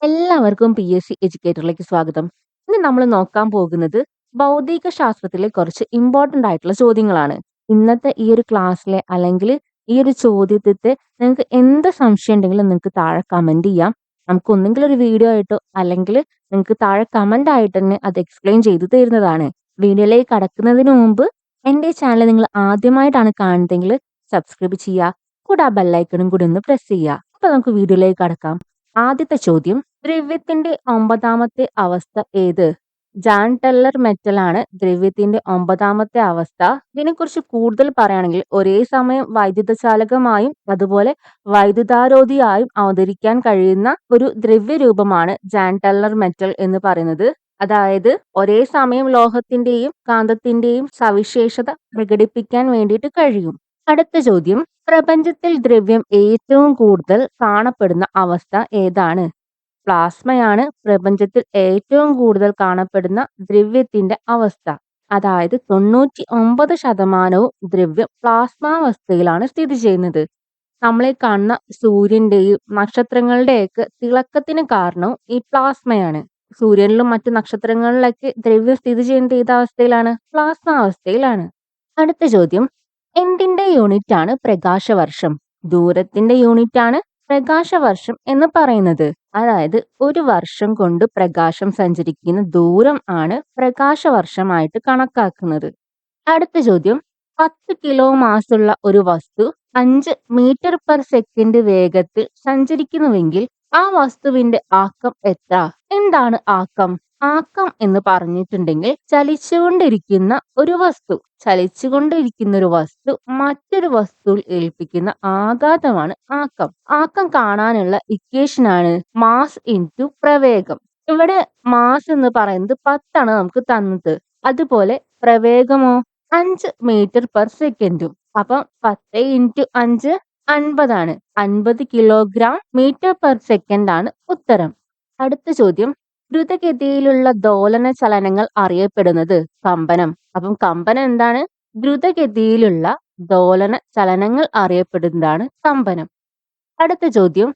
എല്ലാവർക്കും PSC എഡ്യൂക്കേറ്ററിലേക്ക് സ്വാഗതം. ഇന്ന് നമ്മൾ നോക്കാൻ പോകുന്നത് ഭൗതിക ശാസ്ത്രത്തിലെ കുറച്ച് ഇമ്പോർട്ടന്റ് ആയിട്ടുള്ള ചോദ്യങ്ങളാണ്. ഇന്നത്തെ ഈ ഒരു ക്ലാസ്സിലെ അല്ലെങ്കിൽ ഈ ഒരു ചോദ്യത്തെ നിങ്ങൾക്ക് എന്ത് സംശയം ഉണ്ടെങ്കിലും നിങ്ങൾക്ക് താഴെ കമന്റ് ചെയ്യാം. നമുക്ക് ഒന്നെങ്കിൽ ഒരു വീഡിയോ ആയിട്ടോ അല്ലെങ്കിൽ നിങ്ങൾക്ക് താഴെ കമന്റ് ആയിട്ട് തന്നെ അത് എക്സ്പ്ലെയിൻ ചെയ്തു തരുന്നതാണ്. വീഡിയോയിലേക്ക് കടക്കുന്നതിന് മുമ്പ് എൻ്റെ ചാനൽ നിങ്ങൾ ആദ്യമായിട്ടാണ് കാണുന്നതെങ്കിൽ സബ്സ്ക്രൈബ് ചെയ്യുക. കൂടെ ആ ബെല്ലൈക്കണും കൂടി ഒന്ന് പ്രസ് ചെയ്യുക. അപ്പൊ നമുക്ക് വീഡിയോയിലേക്ക് കടക്കാം. ആദ്യത്തെ ചോദ്യം, ദ്രവ്യത്തിന്റെ ഒമ്പതാമത്തെ അവസ്ഥ ഏത്? ജാൻ ടെല്ലർ മെറ്റൽ ആണ് ദ്രവ്യത്തിന്റെ ഒമ്പതാമത്തെ അവസ്ഥ. ഇതിനെക്കുറിച്ച് കൂടുതൽ പറയുകയാണെങ്കിൽ ഒരേ സമയം വൈദ്യുതചാലകമായും അതുപോലെ വൈദ്യുതാരോധിയായും അവതരിക്കാൻ കഴിയുന്ന ഒരു ദ്രവ്യരൂപമാണ് ജാൻ ടെല്ലർ മെറ്റൽ എന്ന് പറയുന്നത്. അതായത് ഒരേ സമയം ലോഹത്തിന്റെയും കാന്തത്തിന്റെയും സവിശേഷത പ്രകടിപ്പിക്കാൻ വേണ്ടിയിട്ട് കഴിയും. അടുത്ത ചോദ്യം, പ്രപഞ്ചത്തിൽ ദ്രവ്യം ഏറ്റവും കൂടുതൽ കാണപ്പെടുന്ന അവസ്ഥ ഏതാണ്? പ്ലാസ്മയാണ് പ്രപഞ്ചത്തിൽ ഏറ്റവും കൂടുതൽ കാണപ്പെടുന്ന ദ്രവ്യത്തിന്റെ അവസ്ഥ. അതായത് 99% ദ്രവ്യം പ്ലാസ്മാവസ്ഥയിലാണ് സ്ഥിതി ചെയ്യുന്നത്. നമ്മളെ കാണുന്ന സൂര്യന്റെയും നക്ഷത്രങ്ങളുടെയൊക്കെ തിളക്കത്തിന് കാരണവും ഈ പ്ലാസ്മയാണ്. സൂര്യനിലും മറ്റു നക്ഷത്രങ്ങളിലൊക്കെ ദ്രവ്യം സ്ഥിതി ചെയ്യുന്നത് ഏത് അവസ്ഥയിലാണ്? പ്ലാസ്മാവസ്ഥയിലാണ്. അടുത്ത ചോദ്യം, എന്തിന്റെ യൂണിറ്റ് ആണ് പ്രകാശവർഷം? ദൂരത്തിന്റെ യൂണിറ്റ് ആണ് പ്രകാശവർഷം എന്ന് പറയുന്നത്. അതായത് ഒരു വർഷം കൊണ്ട് പ്രകാശം സഞ്ചരിക്കുന്ന ദൂരം ആണ് പ്രകാശവർഷമായിട്ട് കണക്കാക്കുന്നത്. അടുത്ത ചോദ്യം, 10 കിലോ മാസുള്ള ഒരു വസ്തു 5 മീറ്റർ പെർ സെക്കൻഡ് വേഗത്തിൽ സഞ്ചരിക്കുന്നുവെങ്കിൽ ആ വസ്തുവിന്റെ ആക്കം എത്ര? എന്താണ് ആക്കം? ആക്കം എന്ന് പറഞ്ഞിട്ടുണ്ടെങ്കിൽ ചലിച്ചുകൊണ്ടിരിക്കുന്ന ഒരു വസ്തു മറ്റൊരു വസ്തുവിൽ ഏൽപ്പിക്കുന്ന ആഘാതമാണ് ആക്കം. ആക്കം കാണാനുള്ള ഇക്വേഷൻ ആണ് മാസ് ഇൻറ്റു പ്രവേഗം. ഇവിടെ മാസ് എന്ന് പറയുന്നത് 10 ആണ് നമുക്ക് തന്നത്. അതുപോലെ പ്രവേഗമോ 5 മീറ്റർ പെർ സെക്കൻഡും. അപ്പം 10 ഇൻറ്റു 5 50 ആണ്. 50 കിലോഗ്രാം മീറ്റർ പെർ സെക്കൻഡ് ആണ് ഉത്തരം. അടുത്ത ചോദ്യം, ദ്രുതഗതിയിലുള്ള ദോലന ചലനങ്ങൾ അറിയപ്പെടുന്നത് കമ്പനം. അപ്പം കമ്പനം എന്താണ്? ദ്രുതഗതിയിലുള്ള ദോലന ചലനങ്ങൾ അറിയപ്പെടുന്നതാണ് കമ്പനം. അടുത്ത ചോദ്യം,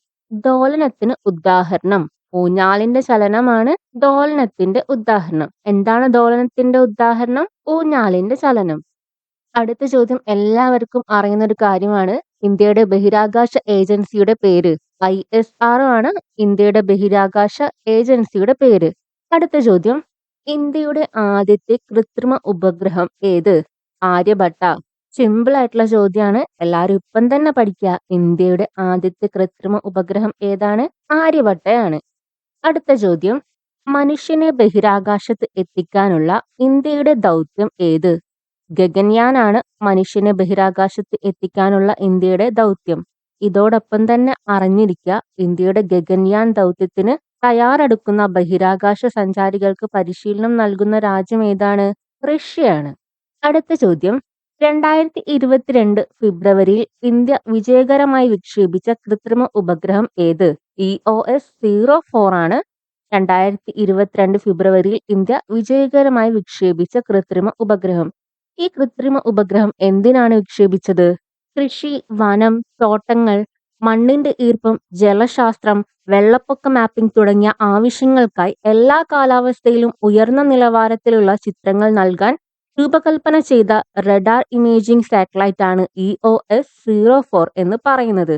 ദോലനത്തിന് ഉദാഹരണം. ഊഞ്ഞാലിന്റെ ചലനമാണ് ദോലനത്തിന്റെ ഉദാഹരണം. എന്താണ് ദോലനത്തിന്റെ ഉദാഹരണം? ഊഞ്ഞാലിന്റെ ചലനം. അടുത്ത ചോദ്യം എല്ലാവർക്കും അറിയുന്ന ഒരു കാര്യമാണ്. ഇന്ത്യയുടെ ബഹിരാകാശ ഏജൻസിയുടെ പേര് ISRO ആണ് ഇന്ത്യയുടെ ബഹിരാകാശ ഏജൻസിയുടെ പേര്. അടുത്ത ചോദ്യം, ഇന്ത്യയുടെ ആദ്യത്തെ കൃത്രിമ ഉപഗ്രഹം ഏത്? ആര്യഭട്ട. സിമ്പിൾ ആയിട്ടുള്ള ചോദ്യമാണ്. എല്ലാവരും ഇപ്പം തന്നെ പഠിക്കുക. ഇന്ത്യയുടെ ആദ്യത്തെ കൃത്രിമ ഉപഗ്രഹം ഏതാണ്? ആര്യഭട്ടയാണ്. അടുത്ത ചോദ്യം, മനുഷ്യനെ ബഹിരാകാശത്ത് എത്തിക്കാനുള്ള ഇന്ത്യയുടെ ദൗത്യം ഏത്? ഗഗൻയാൻ ആണ് മനുഷ്യനെ ബഹിരാകാശത്ത് എത്തിക്കാനുള്ള ഇന്ത്യയുടെ ദൗത്യം. ഇതോടൊപ്പം തന്നെ അറിഞ്ഞിരിക്കുക, ഇന്ത്യയുടെ ഗഗൻയാൻ ദൗത്യത്തിന് തയ്യാറെടുക്കുന്ന ബഹിരാകാശ സഞ്ചാരികൾക്ക് പരിശീലനം നൽകുന്ന രാജ്യം ഏതാണ്? റഷ്യയാണ്. അടുത്ത ചോദ്യം, 2022 ഫെബ്രുവരിയിൽ ഇന്ത്യ വിജയകരമായി വിക്ഷേപിച്ച കൃത്രിമ ഉപഗ്രഹം ഏത്? EOS-04 ആണ് 2022 ഫെബ്രുവരിയിൽ ഇന്ത്യ വിജയകരമായി വിക്ഷേപിച്ച കൃത്രിമ ഉപഗ്രഹം. ഈ കൃത്രിമ ഉപഗ്രഹം എന്തിനാണ് വിക്ഷേപിച്ചത്? കൃഷി, വനം, തോട്ടങ്ങൾ, മണ്ണിന്റെ ഈർപ്പം, ജലശാസ്ത്രം, വെള്ളപ്പൊക്ക മാപ്പിംഗ് തുടങ്ങിയ ആവശ്യങ്ങൾക്കായി എല്ലാ കാലാവസ്ഥയിലും ഉയർന്ന നിലവാരത്തിലുള്ള ചിത്രങ്ങൾ നൽകാൻ രൂപകൽപ്പന ചെയ്ത റഡാർ ഇമേജിംഗ് സാറ്റലൈറ്റ് ആണ് EOS-04 എന്ന് പറയുന്നത്.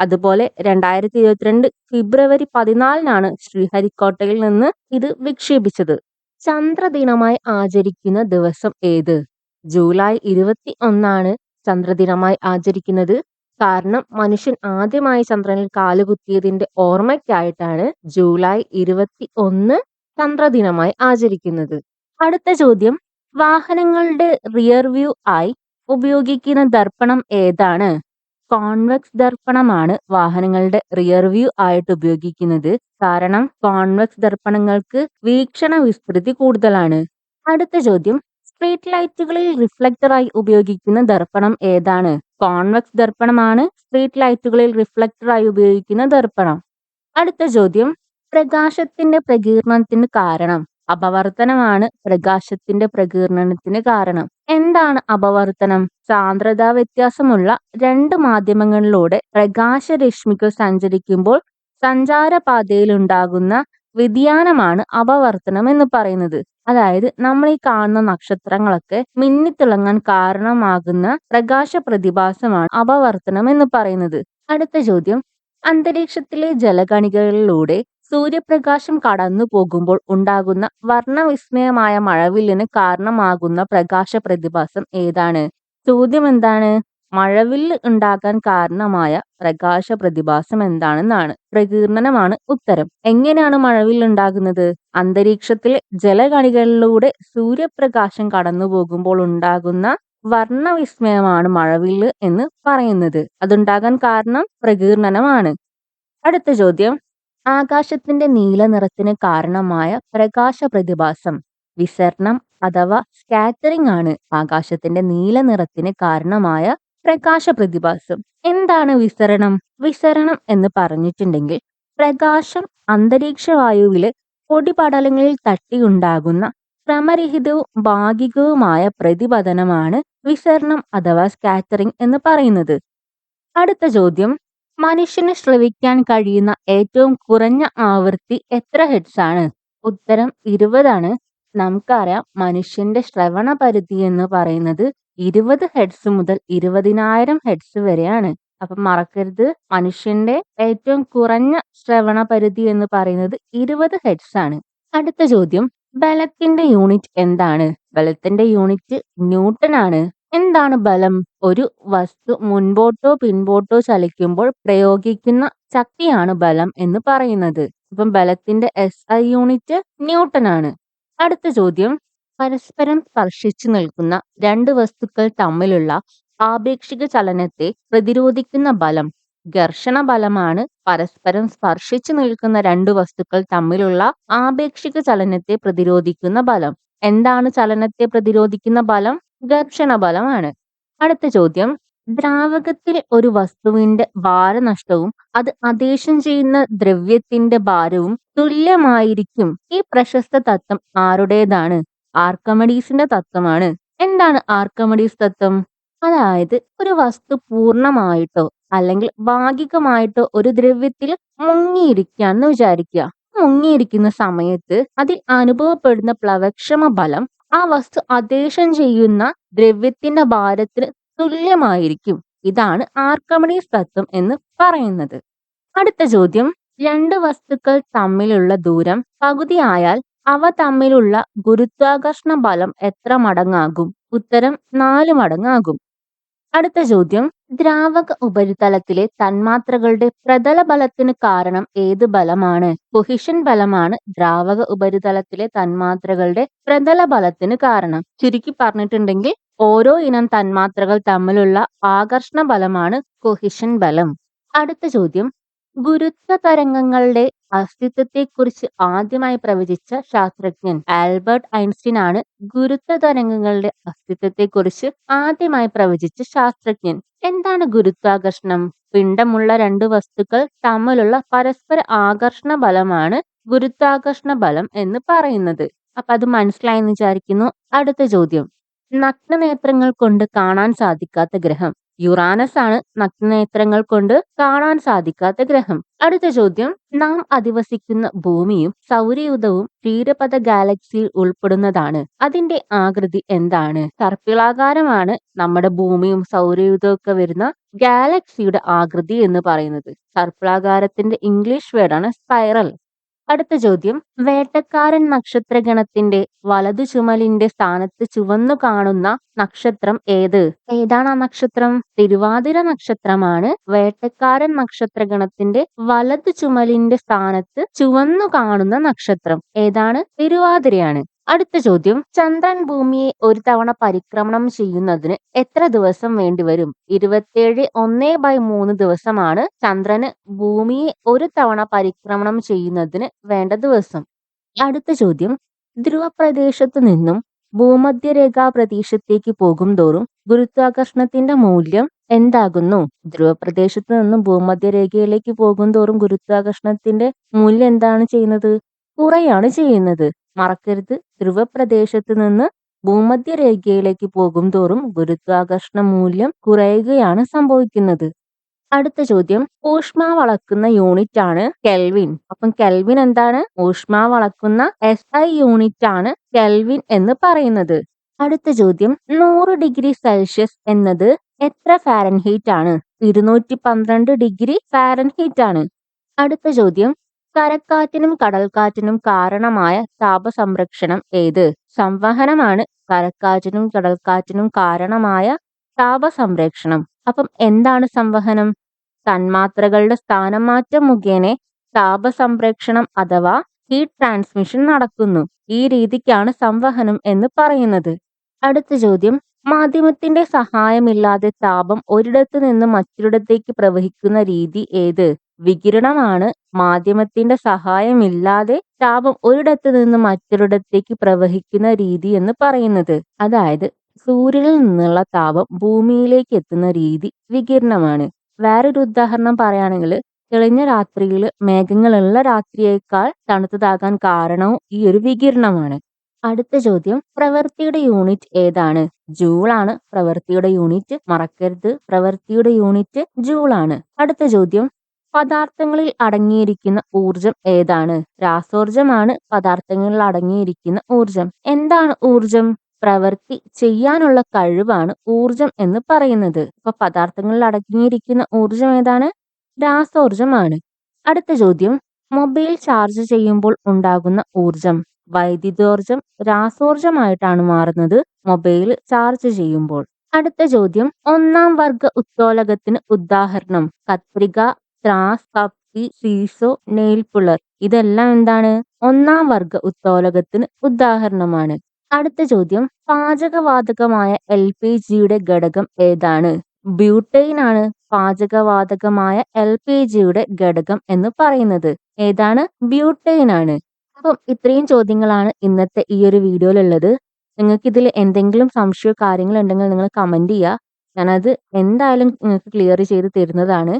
അതുപോലെ 2022 ഫെബ്രുവരി 14 ശ്രീഹരിക്കോട്ടയിൽ നിന്ന് ഇത് വിക്ഷേപിച്ചത്. ചന്ദ്രദിനമായി ആചരിക്കുന്ന ദിവസം ഏത്? ജൂലൈ 21 ചന്ദ്രദിനമായി ആചരിക്കുന്നത്. കാരണം മനുഷ്യൻ ആദ്യമായി ചന്ദ്രനിൽ കാലുകുത്തിയതിന്റെ ഓർമ്മയ്ക്കായിട്ടാണ് ജൂലൈ 21 ചന്ദ്രദിനമായി ആചരിക്കുന്നത്. അടുത്ത ചോദ്യം, വാഹനങ്ങളുടെ റിയർ വ്യൂ ആയി ഉപയോഗിക്കുന്ന ദർപ്പണം ഏതാണ്? കോൺവെക്സ് ദർപ്പണമാണ് വാഹനങ്ങളുടെ റിയർ വ്യൂ ആയിട്ട് ഉപയോഗിക്കുന്നത്. കാരണം കോൺവെക്സ് ദർപ്പണങ്ങൾക്ക് വീക്ഷണ വിസ്തൃതി കൂടുതലാണ്. അടുത്ത ചോദ്യം, സ്ട്രീറ്റ് ലൈറ്റുകളിൽ റിഫ്ലക്ടറായി ഉപയോഗിക്കുന്ന ദർപ്പണം ഏതാണ്? കോൺവെക്സ് ദർപ്പണമാണ് സ്ട്രീറ്റ് ലൈറ്റുകളിൽ റിഫ്ലക്ടറായി ഉപയോഗിക്കുന്ന ദർപ്പണം. അടുത്ത ചോദ്യം, പ്രകാശത്തിന്റെ പ്രകീർണനത്തിന് കാരണം അപവർത്തനമാണ് പ്രകാശത്തിന്റെ പ്രകീർണനത്തിന് കാരണം. എന്താണ് അപവർത്തനം? സാന്ദ്രതാ വ്യത്യാസമുള്ള രണ്ട് മാധ്യമങ്ങളിലൂടെ പ്രകാശരശ്മികൾ സഞ്ചരിക്കുമ്പോൾ സഞ്ചാരപാതയിലുണ്ടാകുന്ന വ്യതിയാനമാണ് അപവർത്തനം എന്ന് പറയുന്നത്. അതായത് നമ്മൾ ഈ കാണുന്ന നക്ഷത്രങ്ങളൊക്കെ മിന്നിത്തിളങ്ങാൻ കാരണമാകുന്ന പ്രകാശ പ്രതിഭാസമാണ് അപവർത്തനം എന്ന് പറയുന്നത്. അടുത്ത ചോദ്യം, അന്തരീക്ഷത്തിലെ ജലകണികകളിലൂടെ സൂര്യപ്രകാശം കടന്നു പോകുമ്പോൾ ഉണ്ടാകുന്ന വർണ്ണവിസ്മയമായ മഴവില്ലിന് കാരണമാകുന്ന പ്രകാശ പ്രതിഭാസം ഏതാണ്? ചോദ്യം എന്താണ്? മഴവില്ല് ഉണ്ടാകാൻ കാരണമായ പ്രകാശ പ്രതിഭാസം എന്താണെന്നാണ്. പ്രകീർണനമാണ് ഉത്തരം. എങ്ങനെയാണ് മഴവില്ല് ഉണ്ടാകുന്നത്? അന്തരീക്ഷത്തിലെ ജലകണികളിലൂടെ സൂര്യപ്രകാശം കടന്നു പോകുമ്പോൾ ഉണ്ടാകുന്ന വർണ്ണവിസ്മയമാണ് മഴവില്ല് എന്ന് പറയുന്നത്. അതുണ്ടാകാൻ കാരണം പ്രകീർണനമാണ്. അടുത്ത ചോദ്യം, ആകാശത്തിന്റെ നീല നിറത്തിന് കാരണമായ പ്രകാശ പ്രതിഭാസം വിസരണം അഥവാ സ്കാറ്ററിംഗ് ആണ് ആകാശത്തിന്റെ നീല നിറത്തിന് കാരണമായ പ്രകാശ പ്രതിഭാസം. എന്താണ് വിസരണം? വിസരണം എന്ന് പറഞ്ഞിട്ടുണ്ടെങ്കിൽ പ്രകാശം അന്തരീക്ഷ വായുവിലെ പൊടിപടലങ്ങളിൽ തട്ടിയുണ്ടാകുന്ന ക്രമരഹിതവും ഭാഗികവുമായ പ്രതിപതനമാണ് വിസരണം അഥവാ സ്കാറ്ററിംഗ് എന്ന് പറയുന്നത്. അടുത്ത ചോദ്യം, മനുഷ്യന് ശ്രവിക്കാൻ കഴിയുന്ന ഏറ്റവും കുറഞ്ഞ ആവൃത്തി എത്ര ഹെർട്സ് ആണ്? ഉത്തരം 20 ആണ്. നമുക്കറിയാം മനുഷ്യന്റെ ശ്രവണ പരിധി എന്ന് പറയുന്നത് 20 ഹെർട്സ് മുതൽ 20,000 ഹെർട്സ് വരെയാണ്. അപ്പം മറക്കരുത്, മനുഷ്യന്റെ ഏറ്റവും കുറഞ്ഞ ശ്രവണ പരിധി എന്ന് പറയുന്നത് 20 ഹെർട്സ് ആണ്. അടുത്ത ചോദ്യം, ബലത്തിന്റെ യൂണിറ്റ് എന്താണ്? ബലത്തിന്റെ യൂണിറ്റ് ന്യൂട്ടൺ ആണ്. എന്താണ് ബലം? ഒരു വസ്തു മുൻപോട്ടോ പിൻപോട്ടോ ചലിക്കുമ്പോൾ പ്രയോഗിക്കുന്ന ശക്തിയാണ് ബലം എന്ന് പറയുന്നത്. അപ്പം ബലത്തിന്റെ SI യൂണിറ്റ് ന്യൂട്ടൺ ആണ്. അടുത്ത ചോദ്യം, പരസ്പരം സ്പർശിച്ചു നിൽക്കുന്ന രണ്ട് വസ്തുക്കൾ തമ്മിലുള്ള ആപേക്ഷിക ചലനത്തെ പ്രതിരോധിക്കുന്ന ബലം ഘർഷണ ബലമാണ്. പരസ്പരം സ്പർശിച്ചു നിൽക്കുന്ന രണ്ട് വസ്തുക്കൾ തമ്മിലുള്ള ആപേക്ഷിക ചലനത്തെ പ്രതിരോധിക്കുന്ന ബലം. എന്താണ് ചലനത്തെ പ്രതിരോധിക്കുന്ന ബലം? ഘർഷണ ബലമാണ്. അടുത്ത ചോദ്യം, ദ്രാവകത്തിൽ ഒരു വസ്തുവിന്റെ ഭാരനഷ്ടവും അത് അധേശം ചെയ്യുന്ന ദ്രവ്യത്തിന്റെ ഭാരവും തുല്യമായിരിക്കും. ഈ പ്രശസ്ത തത്വം ആരുടേതാണ്? ആർക്കമിഡീസിന്റെ തത്വമാണ്. എന്താണ് ആർക്കമിഡീസ് തത്വം? അതായത് ഒരു വസ്തു പൂർണ്ണമായിട്ടോ അല്ലെങ്കിൽ ഭാഗികമായിട്ടോ ഒരു ദ്രവ്യത്തിൽ മുങ്ങിയിരിക്കാന്ന് വിചാരിക്കുക. മുങ്ങിയിരിക്കുന്ന സമയത്ത് അതിൽ അനുഭവപ്പെടുന്ന പ്ലവക്ഷമ ബലം ആ വസ്തു അധേശം ചെയ്യുന്ന ദ്രവ്യത്തിന്റെ ഭാരത്തിന് തുല്യമായിരിക്കും. ഇതാണ് ആർക്കമിഡീസ് തത്വം എന്ന് പറയുന്നത്. അടുത്ത ചോദ്യം, രണ്ട് വസ്തുക്കൾ തമ്മിലുള്ള ദൂരം പകുതിയായാൽ അവ തമ്മിലുള്ള ഗുരുത്വാകർഷണ ബലം എത്ര മടങ്ങാകും? ഉത്തരം 4 മടങ്ങാകും. അടുത്ത ചോദ്യം, ദ്രാവക ഉപരിതലത്തിലെ തന്മാത്രകളുടെ പ്രതല ബലത്തിന് കാരണം ഏത് ബലമാണ്? കൊഹിഷൻ ബലമാണ് ദ്രാവക ഉപരിതലത്തിലെ തന്മാത്രകളുടെ പ്രതല ബലത്തിന് കാരണം. ചുരുക്കി പറഞ്ഞിട്ടുണ്ടെങ്കിൽ ഓരോ ഇനം തന്മാത്രകൾ തമ്മിലുള്ള ആകർഷണ ബലമാണ് കൊഹിഷൻ ബലം. അടുത്ത ചോദ്യം, ഗുരുത്വ തരംഗങ്ങളുടെ അസ്തിത്വത്തെക്കുറിച്ച് ആദ്യമായി പ്രവചിച്ച ശാസ്ത്രജ്ഞൻ ആൽബർട്ട് ഐൻസ്റ്റീൻ ആണ്. ഗുരുത്വ തരംഗങ്ങളുടെ അസ്തിത്വത്തെക്കുറിച്ച് ആദ്യമായി പ്രവചിച്ച ശാസ്ത്രജ്ഞൻ. എന്താണ് ഗുരുത്വാകർഷണം? പിണ്ഡമുള്ള രണ്ട് വസ്തുക്കൾ തമ്മിലുള്ള പരസ്പര ആകർഷണ ബലമാണ് ഗുരുത്വാകർഷണ ബലം എന്ന് പറയുന്നത്. അപ്പൊ അത് മനസ്സിലായെന്ന് വിചാരിക്കുന്നു. അടുത്ത ചോദ്യം, നഗ്നനേത്രങ്ങൾ കൊണ്ട് കാണാൻ സാധിക്കാത്ത ഗ്രഹം യുറാനസ് ആണ്. നഗ്നനേത്രങ്ങൾ കൊണ്ട് കാണാൻ സാധിക്കാത്ത ഗ്രഹം. അടുത്ത ചോദ്യം, നാം അധിവസിക്കുന്ന ഭൂമിയും സൗരയൂഥവും ക്ഷീരപഥ ഗാലക്സിയിൽ ഉൾപ്പെടുന്നതാണ്. അതിന്റെ ആകൃതി എന്താണ്? സർപ്പിളാകാരമാണ് നമ്മുടെ ഭൂമിയും സൗരയൂഥവും ഒക്കെ വരുന്ന ഗാലക്സിയുടെ ആകൃതി എന്ന് പറയുന്നത്. സർപ്പിളാകാരത്തിന്റെ ഇംഗ്ലീഷ് വേർഡാണ് സ്പൈറൽ. അടുത്ത ചോദ്യം, വേട്ടക്കാരൻ നക്ഷത്രഗണത്തിന്റെ വലതു ചുമലിന്റെ സ്ഥാനത്ത് ചുവന്നു കാണുന്ന നക്ഷത്രം ഏതാണ് ആ നക്ഷത്രം? തിരുവാതിര നക്ഷത്രമാണ് വേട്ടക്കാരൻ നക്ഷത്രഗണത്തിന്റെ വലതു ചുമലിന്റെ സ്ഥാനത്ത് ചുവന്നു കാണുന്ന നക്ഷത്രം. ഏതാണ്? തിരുവാതിരയാണ്. അടുത്ത ചോദ്യം, ചന്ദ്രൻ ഭൂമിയെ ഒരു തവണ പരിക്രമണം ചെയ്യുന്നതിന് എത്ര ദിവസം വേണ്ടിവരും? 27 ദിവസമാണ് ചന്ദ്രന് ഭൂമിയെ ഒരു തവണ പരിക്രമണം ചെയ്യുന്നതിന് വേണ്ട ദിവസം. അടുത്ത ചോദ്യം, ധ്രുവപ്രദേശത്തു നിന്നും ഭൂമധ്യരേഖാ പ്രദേശത്തേക്ക് പോകും തോറും ഗുരുത്വാകർഷണത്തിന്റെ മൂല്യം എന്താകുന്നു? ധ്രുവപ്രദേശത്ത് നിന്നും ഭൂമധ്യരേഖയിലേക്ക് പോകും തോറും ഗുരുത്വാകർഷണത്തിന്റെ മൂല്യം എന്താണ് ചെയ്യുന്നത്? കുറയാണ് ചെയ്യുന്നത്. മറക്കരുത്, ധ്രുവപ്രദേശത്ത് നിന്ന് ഭൂമധ്യരേഖയിലേക്ക് പോകും തോറും ഗുരുത്വാകർഷണ മൂല്യം കുറയുകയാണ് സംഭവിക്കുന്നത്. അടുത്ത ചോദ്യം, ഊഷ്മാവ് അളക്കുന്ന യൂണിറ്റ് ആണ് കെൽവിൻ. അപ്പം കെൽവിൻ എന്താണ്? ഊഷ്മാവ് അളക്കുന്ന SI യൂണിറ്റ് ആണ് കെൽവിൻ എന്ന് പറയുന്നത്. അടുത്ത ചോദ്യം, 100 ഡിഗ്രി സെൽഷ്യസ് എന്നത് എത്ര ഫാരൻഹീറ്റ് ആണ്? 212 ഡിഗ്രി ഫാരൻഹീറ്റ് ആണ്. അടുത്ത ചോദ്യം, കരക്കാറ്റിനും കടൽക്കാറ്റിനും കാരണമായ താപസംരക്ഷണം ഏത്? സംവഹനമാണ് കരക്കാറ്റിനും കടൽക്കാറ്റിനും കാരണമായ താപസംരക്ഷണം. അപ്പം എന്താണ് സംവഹനം? തന്മാത്രകളുടെ സ്ഥാനം മാറ്റം മുഖേന താപസംരക്ഷണം അഥവാ ഹീറ്റ് ട്രാൻസ്മിഷൻ നടക്കുന്നു. ഈ രീതിക്കാണ് സംവഹനം എന്ന് പറയുന്നത്. അടുത്ത ചോദ്യം, മാധ്യമത്തിന്റെ സഹായമില്ലാതെ താപം ഒരിടത്തു നിന്ന് മറ്റൊരിടത്തേക്ക് പ്രവഹിക്കുന്ന രീതി ഏത്? വികിരണമാണ് മാധ്യമത്തിന്റെ സഹായമില്ലാതെ താപം ഒരിടത്തു നിന്ന് മറ്റൊരിടത്തേക്ക് പ്രവഹിക്കുന്ന രീതി എന്ന് പറയുന്നത്. അതായത് സൂര്യനിൽ നിന്നുള്ള താപം ഭൂമിയിലേക്ക് എത്തുന്ന രീതി വികിരണമാണ്. വേറൊരു ഉദാഹരണം പറയുകയാണെങ്കിൽ, തെളിഞ്ഞ രാത്രിയിൽ മേഘങ്ങളുള്ള രാത്രിയേക്കാൾ തണുത്തതാകാൻ കാരണവും ഈ ഒരു വികിരണമാണ്. അടുത്ത ചോദ്യം, പ്രവൃത്തിയുടെ യൂണിറ്റ് ഏതാണ്? ജൂൾ ആണ് പ്രവൃത്തിയുടെ യൂണിറ്റ്. മറക്കരുത്, പ്രവൃത്തിയുടെ യൂണിറ്റ് ജൂൾ ആണ്. അടുത്ത ചോദ്യം, പദാർത്ഥങ്ങളിൽ അടങ്ങിയിരിക്കുന്ന ഊർജം ഏതാണ്? രാസോർജമാണ് പദാർത്ഥങ്ങളിൽ അടങ്ങിയിരിക്കുന്ന ഊർജം. എന്താണ് ഊർജം? പ്രവൃത്തി ചെയ്യാനുള്ള കഴിവാണ് ഊർജം എന്ന് പറയുന്നത്. അപ്പൊ പദാർത്ഥങ്ങളിൽ അടങ്ങിയിരിക്കുന്ന ഊർജം ഏതാണ്? രാസോർജമാണ്. അടുത്ത ചോദ്യം, മൊബൈൽ ചാർജ് ചെയ്യുമ്പോൾ ഉണ്ടാകുന്ന ഊർജം. വൈദ്യുതോർജം രാസോർജമായിട്ടാണ് മാറുന്നത് മൊബൈൽ ചാർജ് ചെയ്യുമ്പോൾ. അടുത്ത ചോദ്യം, ഒന്നാം വർഗ ഉത്തോലകത്തിന് ഉദാഹരണം. കത്രിക, ത്രാസ്, കപ്പി, സീസോ, നെയിൽ പുളർ. ഇതെല്ലാം എന്താണ്? ഒന്നാം വർഗ ഉത്തോലകത്തിന് ഉദാഹരണമാണ്. അടുത്ത ചോദ്യം, പാചകവാതകമായ LPGയുടെ ഘടകം ഏതാണ്? ബ്യൂട്ടെയിൻ ആണ് പാചകവാതകമായ LPGയുടെ ഘടകം എന്ന് പറയുന്നത്. ഏതാണ്? ബ്യൂട്ടെയിൻ ആണ്. അപ്പം ഇത്രയും ചോദ്യങ്ങളാണ് ഇന്നത്തെ ഈ ഒരു വീഡിയോയിലുള്ളത്. നിങ്ങൾക്ക് ഇതിൽ എന്തെങ്കിലും സംശയമോ കാര്യങ്ങൾ ഉണ്ടെങ്കിൽ നിങ്ങൾ കമന്റ് ചെയ്യുക. ഞാനത് എന്തായാലും നിങ്ങൾക്ക് ക്ലിയർ ചെയ്ത് തരുന്നതാണ്.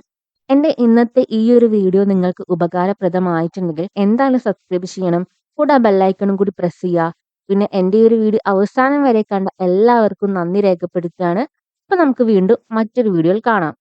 എൻ്റെ ഇന്നത്തെ ഈ ഒരു വീഡിയോ നിങ്ങൾക്ക് ഉപകാരപ്രദമായിട്ടുണ്ടെങ്കിൽ എന്തായാലും സബ്സ്ക്രൈബ് ചെയ്യണം. കൂടെ ആ ബെല്ലൈക്കണും കൂടി പ്രസ് ചെയ്യുക. പിന്നെ എൻ്റെ ഈ ഒരു വീഡിയോ അവസാനം വരെ കണ്ട എല്ലാവർക്കും നന്ദി രേഖപ്പെടുത്തുകയാണ്. അപ്പൊ നമുക്ക് വീണ്ടും മറ്റൊരു വീഡിയോയിൽ കാണാം.